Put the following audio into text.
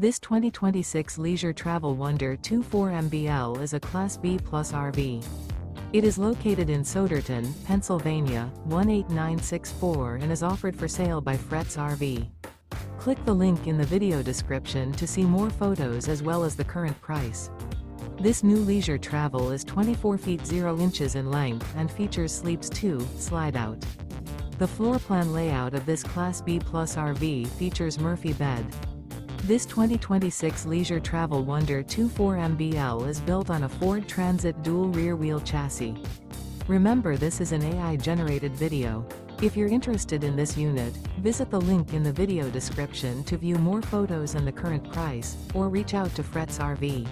This 2026 Leisure Travel Wonder 24MBL is a Class B Plus RV. It is located in Souderton, Pennsylvania, 18964 and is offered for sale by Frets RV. Click the link in the video description to see more photos as well as the current price. This new leisure travel is 24 feet 0 inches in length and features Sleeps 2 slide out. The floor plan layout of this Class B Plus RV features Murphy bed. This 2026 Leisure Travel Wonder 24MBL is built on a Ford Transit dual rear-wheel chassis. Remember, this is an AI-generated video. If you're interested in this unit, visit the link in the video description to view more photos and the current price, or reach out to Frets RV.